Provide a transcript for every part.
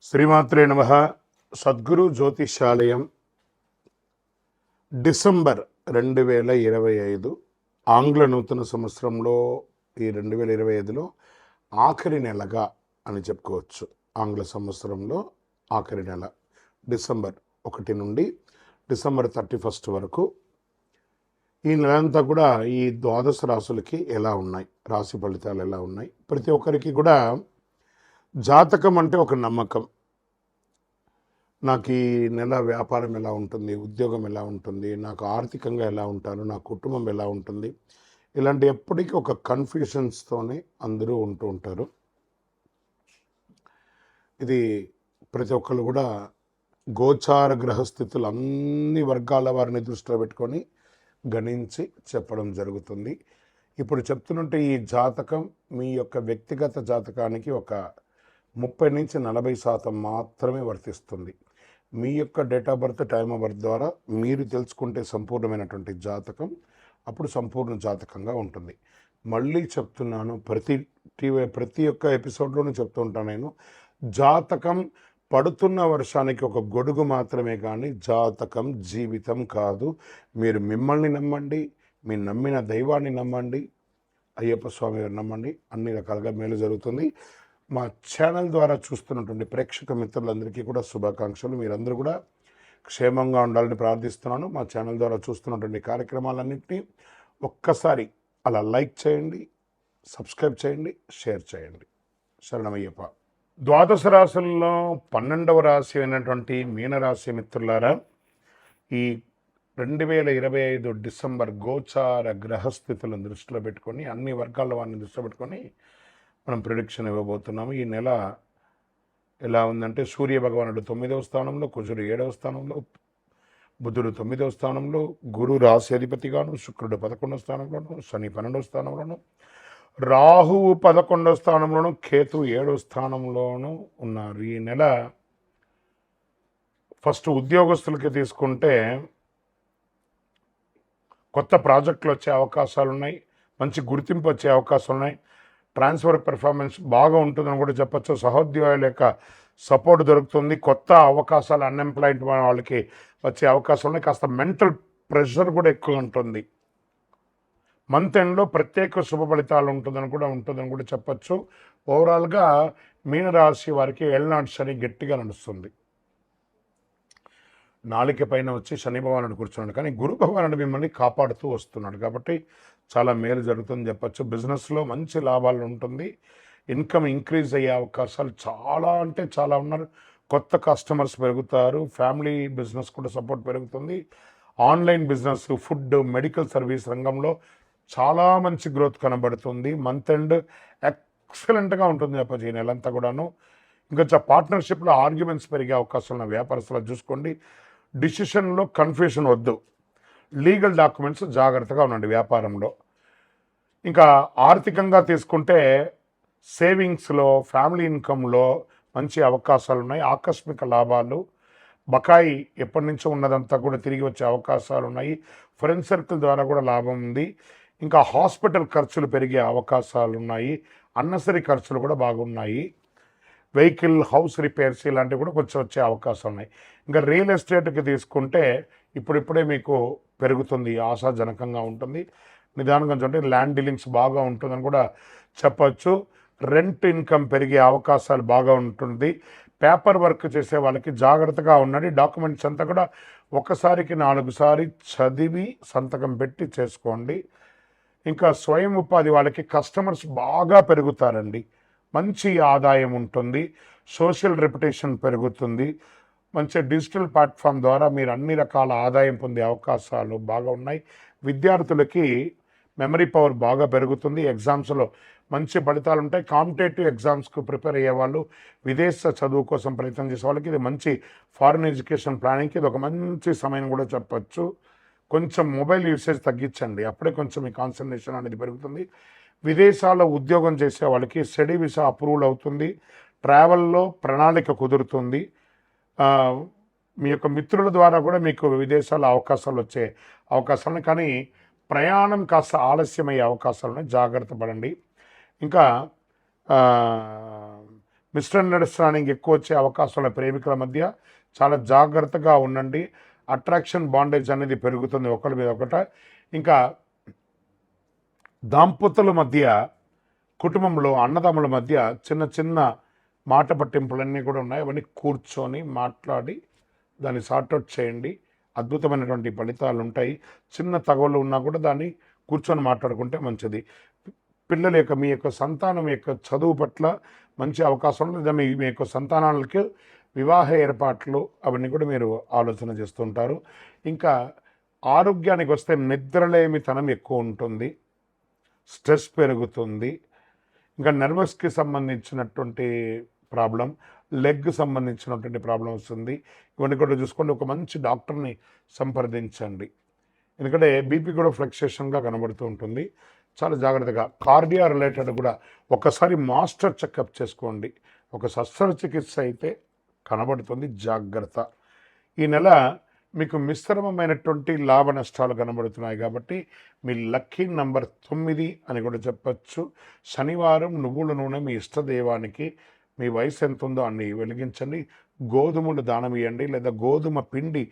శ్రీమాత్రే నమః. సద్గురు జ్యోతిషాలయం డిసెంబర్ 2025 ఆంగ్ల నూతన సంవత్సరంలో ఈ 2025లో ఆఖరి నెలగా అని చెప్పుకోవచ్చు. ఆంగ్ల సంవత్సరంలో ఆఖరి నెల డిసెంబర్ 1 నుండి డిసెంబర్ 31 వరకు ఈ నెలంతా కూడా ఈ ద్వాదశ రాశులకి ఎలా ఉన్నాయి, రాశి ఫలితాలు ఎలా ఉన్నాయి, ప్రతి ఒక్కరికి కూడా జాతకం అంటే ఒక నమ్మకం. నాకు ఈ నెల వ్యాపారం ఎలా ఉంటుంది, ఉద్యోగం ఎలా ఉంటుంది, నాకు ఆర్థికంగా ఎలా ఉంటాను, నా కుటుంబం ఎలా ఉంటుంది, ఇలాంటి ఎప్పటికీ ఒక కన్ఫ్యూషన్స్తోనే అందరూ ఉంటూ ఉంటారు. ఇది ప్రతి ఒక్కరు కూడా గోచార గ్రహస్థితులు అన్ని వర్గాల వారిని దృష్టిలో పెట్టుకొని గణించి చెప్పడం జరుగుతుంది. ఇప్పుడు చెప్తున్నట్టు ఈ జాతకం మీ యొక్క వ్యక్తిగత జాతకానికి ఒక 30 నుంచి 40% మాత్రమే వర్తిస్తుంది. మీ యొక్క date of birth, time of birth ద్వారా మీరు తెలుసుకుంటే సంపూర్ణమైనటువంటి జాతకం అప్పుడు సంపూర్ణ జాతకంగా ఉంటుంది. మళ్ళీ చెప్తున్నాను, ప్రతి ఒక్క ఎపిసోడ్లోనూ చెప్తూ ఉంటాను నేను, జాతకం పడుతున్న వర్షానికి ఒక గొడుగు మాత్రమే కానీ జాతకం జీవితం కాదు. మీరు మిమ్మల్ని నమ్మండి, మీ నమ్మిన దైవాన్ని నమ్మండి, అయ్యప్ప స్వామి గారు నమ్మండి, అన్ని రకాలుగా మేలు జరుగుతుంది. మా ఛానల్ ద్వారా చూస్తున్నటువంటి ప్రేక్షక మిత్రులందరికీ కూడా శుభాకాంక్షలు. మీరందరూ కూడా క్షేమంగా ఉండాలని ప్రార్థిస్తున్నాను. మా ఛానల్ ద్వారా చూస్తున్నటువంటి కార్యక్రమాలన్నింటినీ ఒక్కసారి అలా లైక్ చేయండి, సబ్స్క్రైబ్ చేయండి, షేర్ చేయండి. శరణమయ్యప్ప. ద్వాదశ రాశుల్లో 12వ రాశి అయినటువంటి మీనరాశి మిత్రులారా, ఈ 2025 డిసెంబర్ గోచార గ్రహస్థితులను దృష్టిలో పెట్టుకొని, అన్ని వర్గాల వారిని దృష్టిలో పెట్టుకొని మనం ప్రిడిక్షన్ ఇవ్వబోతున్నాము. ఈ నెల ఎలా ఉందంటే, సూర్య భగవానుడు 9వ స్థానంలో, కుజుడు 7వ స్థానంలో, బుధుడు 9వ స్థానంలో, గురు రాశి అధిపతిగాను, శుక్రుడు 11వ స్థానంలోను, శని 12వ స్థానంలోను, రాహువు 11వ స్థానంలోను, కేతు 7వ స్థానంలోను ఉన్నారు. ఈ నెల ఫస్ట్ ఉద్యోగస్తులకి తీసుకుంటే కొత్త ప్రాజెక్టులు వచ్చే అవకాశాలు ఉన్నాయి, మంచి గుర్తింపు వచ్చే అవకాశాలు ఉన్నాయి, ట్రాన్స్ఫర్ పెర్ఫార్మెన్స్ బాగా ఉంటుందని కూడా చెప్పచ్చు. సహోద్యోగుల యొక్క సపోర్ట్ దొరుకుతుంది, కొత్త అవకాశాలు అన్ఎంప్లాయిడ్ వాళ్ళకి వచ్చే అవకాశాలు ఉన్నాయి. కాస్త మెంటల్ ప్రెషర్ కూడా ఎక్కువ ఉంటుంది. మంత్ ఎండ్లో ప్రత్యేక శుభ ఫలితాలు ఉంటుందని కూడా చెప్పచ్చు. ఓవరాల్గా మీనరాశి వారికి ఏళ్ళనాటి శని గట్టిగా నడుస్తుంది. నాలుక పైన వచ్చి శని భగవానుడు కూర్చున్నాడు, కానీ గురు భగవానుడు మిమ్మల్ని కాపాడుతూ వస్తున్నాడు కాబట్టి చాలా మేలు జరుగుతుందని చెప్పచ్చు. బిజినెస్లో మంచి లాభాలు ఉంటుంది, ఇన్కమ్ ఇంక్రీజ్ అయ్యే అవకాశాలు చాలా అంటే చాలా ఉన్నారు. కొత్త కస్టమర్స్ పెరుగుతారు, ఫ్యామిలీ బిజినెస్ కూడా సపోర్ట్ పెరుగుతుంది. Online business, food, medical service రంగంలో చాలా మంచి గ్రోత్ కనబడుతుంది. మంత్ ఎండ్ ఎక్సలెంట్గా ఉంటుంది చెప్పచ్చు ఈ నెలంతా కూడాను. ఇంకా పార్ట్నర్షిప్లో ఆర్గ్యుమెంట్స్ పెరిగే అవకాశం ఉన్న వ్యాపారస్తులు చూసుకోండి. డిసిషన్లో కన్ఫ్యూషన్ వద్దు, లీగల్ డాక్యుమెంట్స్ జాగ్రత్తగా ఉండండి వ్యాపారంలో. ఇంకా ఆర్థికంగా తీసుకుంటే సేవింగ్స్లో, ఫ్యామిలీ ఇన్కంలో మంచి అవకాశాలు ఉన్నాయి. ఆకస్మిక లాభాలు, బకాయి ఎప్పటి నుంచో ఉన్నదంతా కూడా తిరిగి వచ్చే అవకాశాలు ఉన్నాయి. ఫ్రెండ్ సర్కిల్ ద్వారా కూడా లాభం ఉంది. ఇంకా హాస్పిటల్ ఖర్చులు పెరిగే అవకాశాలు ఉన్నాయి. అన్నసరి ఖర్చులు కూడా బాగున్నాయి. వెహికల్, హౌస్ రిపేర్స్ ఇలాంటివి కూడా కొంచెం వచ్చే అవకాశం ఉన్నాయి. ఇంకా రియల్ ఎస్టేట్కి తీసుకుంటే ఇప్పుడిప్పుడే మీకు పెరుగుతుంది, ఆశాజనకంగా ఉంటుంది. నిదానంగా చూడండి, ల్యాండ్ డీలింగ్స్ బాగా ఉంటుందని కూడా చెప్పచ్చు. రెంట్ ఇన్కమ్ పెరిగే అవకాశాలు బాగా ఉంటుంది. పేపర్ వర్క్ చేసే వాళ్ళకి జాగ్రత్తగా ఉండండి. డాక్యుమెంట్స్ అంతా కూడా ఒకసారికి 4 సారి చదివి సంతకం పెట్టి చేసుకోండి. ఇంకా స్వయం ఉపాధి వాళ్ళకి కస్టమర్స్ బాగా పెరుగుతారండి, మంచి ఆదాయం ఉంటుంది, సోషల్ రెప్యుటేషన్ పెరుగుతుంది. మంచి డిజిటల్ ప్లాట్ఫామ్ ద్వారా మీరు అన్ని రకాల ఆదాయం పొందే అవకాశాలు బాగా ఉన్నాయి. విద్యార్థులకి మెమరీ పవర్ బాగా పెరుగుతుంది, ఎగ్జామ్స్లో మంచి ఫలితాలు ఉంటాయి. కాంపిటేటివ్ ఎగ్జామ్స్కు ప్రిపేర్ అయ్యే వాళ్ళు, విదేశ చదువు కోసం ప్రయత్నం చేసే వాళ్ళకి ఇది మంచి ఫారిన్ ఎడ్యుకేషన్ ప్లానింగ్కి ఇది ఒక మంచి సమయం కూడా చెప్పచ్చు. కొంచెం మొబైల్ యూసేజ్ తగ్గించండి, అప్పుడే కొంచెం మీ కాన్సన్ట్రేషన్ అనేది పెరుగుతుంది. విదేశాల్లో ఉద్యోగం చేసే వాళ్ళకి స్టడీ వీసా అప్రూవల్ అవుతుంది. ట్రావెల్లో ప్రణాళిక కుదురుతుంది. మీ యొక్క మిత్రుల ద్వారా కూడా మీకు విదేశాల అవకాశాలు వచ్చే అవకాశాలు, కానీ ప్రయాణం కాస్త ఆలస్యమయ్యే అవకాశాలను జాగ్రత్త పడండి. ఇంకా మిస్అండర్స్టాండింగ్ ఎక్కువ వచ్చే అవకాశాల ప్రేమికుల మధ్య చాలా జాగ్రత్తగా ఉండండి. అట్రాక్షన్ బాండేజ్ అనేది పెరుగుతుంది ఒకరి మీద ఒకట. ఇంకా దాంపతుల మధ్య, కుటుంబంలో అన్నదమ్ముల మధ్య చిన్న చిన్న మాట పట్టింపులన్నీ కూడా ఉన్నాయి. అవన్నీ కూర్చొని మాట్లాడి దాన్ని సార్ట్అవుట్ చేయండి. అద్భుతమైనటువంటి ఫలితాలు ఉంటాయి. చిన్న తగవలు ఉన్నా కూడా దాన్ని కూర్చొని మాట్లాడుకుంటే మంచిది. పిల్లల యొక్క మీ యొక్క సంతానం యొక్క చదువు పట్ల మంచి అవకాశం లేదా మీ యొక్క సంతానాలకి వివాహ ఏర్పాట్లు అవన్నీ కూడా మీరు ఆలోచన చేస్తుంటారు. ఇంకా ఆరోగ్యానికి వస్తే నిద్రలేమితనం ఎక్కువ ఉంటుంది, స్ట్రెస్ పెరుగుతుంది. ఇంకా నర్వస్కి సంబంధించినటువంటి ప్రాబ్లం, లెగ్ సంబంధించినటువంటి ప్రాబ్లం వస్తుంది. ఇవన్నీ కూడా చూసుకోండి. ఒక మంచి డాక్టర్ని సంప్రదించండి. ఎందుకంటే బీపీ కూడా ఫ్లక్చుయేషన్గా కనబడుతూ ఉంటుంది. చాలా జాగ్రత్తగా కార్డియా రిలేటెడ్ కూడా ఒకసారి మాస్టర్ చెకప్ చేసుకోండి. ఒక శస్త్రచికిత్స అయితే కనబడుతుంది, జాగ్రత్త. ఈ నెల మీకు మిశ్రమమైనటువంటి లాభ నష్టాలు కనబడుతున్నాయి కాబట్టి మీ లక్కీ నంబర్ 9 అని కూడా చెప్పచ్చు. శనివారం నువ్వుల నూనె మీ ఇష్టదైవానికి మీ వయసు ఎంత ఉందో అన్ని వెలిగించండి. గోధుమలు దానం ఇవ్వండి లేదా గోధుమ పిండి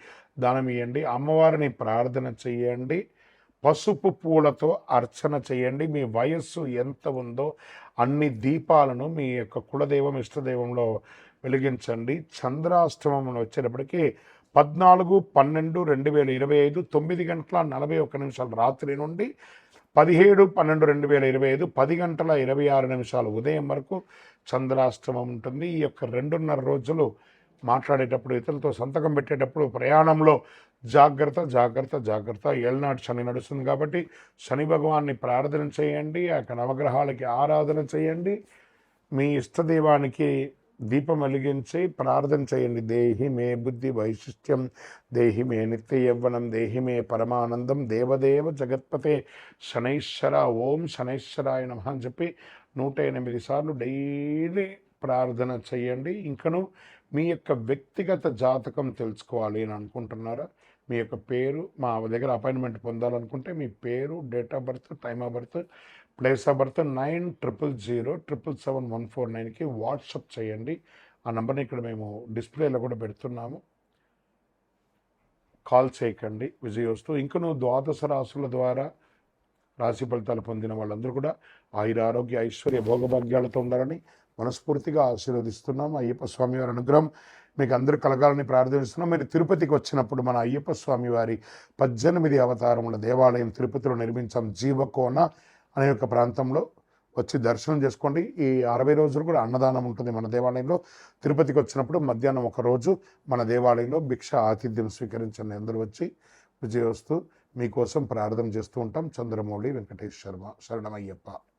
దానం ఇవ్వండి. అమ్మవారిని ప్రార్థన చేయండి. పసుపు పూలతో అర్చన చేయండి. మీ వయస్సు ఎంత ఉందో అన్ని దీపాలను మీ యొక్క కులదైవం ఇష్టదైవంలో వెలిగించండి. చంద్రాష్టమం వచ్చేటప్పటికి 14/12/2025 9:41 రాత్రి నుండి 17/12/2025 10:26 ఉదయం వరకు చంద్రాష్టమం ఉంటుంది. ఈ యొక్క 2.5 రోజులు మాట్లాడేటప్పుడు, ఇతరులతో సంతకం పెట్టేటప్పుడు, ప్రయాణంలో జాగ్రత్త జాగ్రత్త జాగ్రత్త. ఏళ్ళనాడు శని నడుస్తుంది కాబట్టి శని భగవాన్ని ప్రార్థన చేయండి. ఆ యొక్క నవగ్రహాలకి ఆరాధన చేయండి. మీ ఇష్టదైవానికి దీపం వెలిగించి ప్రార్థన చేయండి. దేహి మే బుద్ధి వైశిష్ట్యం, దేహి మే నిత్య యవ్వనం, దేహి మే పరమానందం, దేవదేవ జగత్పతే శనైశ్వర, ఓం శనైశ్వరాయ నమః అని చెప్పి 108 సార్లు డైలీ ప్రార్థన చేయండి. ఇంకను మీ యొక్క వ్యక్తిగత జాతకం తెలుసుకోవాలి అని అనుకుంటున్నారా? మీ యొక్క పేరు, మా దగ్గర అపాయింట్మెంట్ పొందాలనుకుంటే మీ పేరు, date of birth, time of birth, place of birth 9007077149కి వాట్సప్ చేయండి. ఆ నెంబర్ని ఇక్కడ మేము డిస్ప్లేలో కూడా పెడుతున్నాము. కాల్ చేయకండి. విజయోస్తు. ఇంకను ద్వాదశ రాశుల ద్వారా రాశి ఫలితాలు పొందిన వాళ్ళందరూ కూడా ఆయురారోగ్య ఐశ్వర్య భోగభాగ్యాలతో ఉండాలని మనస్ఫూర్తిగా ఆశీర్వదిస్తున్నాం. అయ్యప్ప స్వామి వారి అనుగ్రహం మీకు అందరూ కలగాలని ప్రార్థిస్తున్నాం. మీరు తిరుపతికి వచ్చినప్పుడు మన అయ్యప్ప స్వామి వారి 18 అవతారముల దేవాలయం తిరుపతిలో నిర్మించాం. జీవకోన అనే ఒక ప్రాంతంలో వచ్చి దర్శనం చేసుకోండి. ఈ 60 రోజులు కూడా అన్నదానం ఉంటుంది మన దేవాలయంలో. తిరుపతికి వచ్చినప్పుడు మధ్యాహ్నం ఒక రోజు మన దేవాలయంలో భిక్ష ఆతిథ్యం స్వీకరించండి. అందరూ వచ్చి విజయోస్తు. మీకోసం ప్రార్థన చేస్తూ ఉంటాం. చంద్రమౌళి వెంకటేష్ శర్మ. శరణమయ్యప్ప.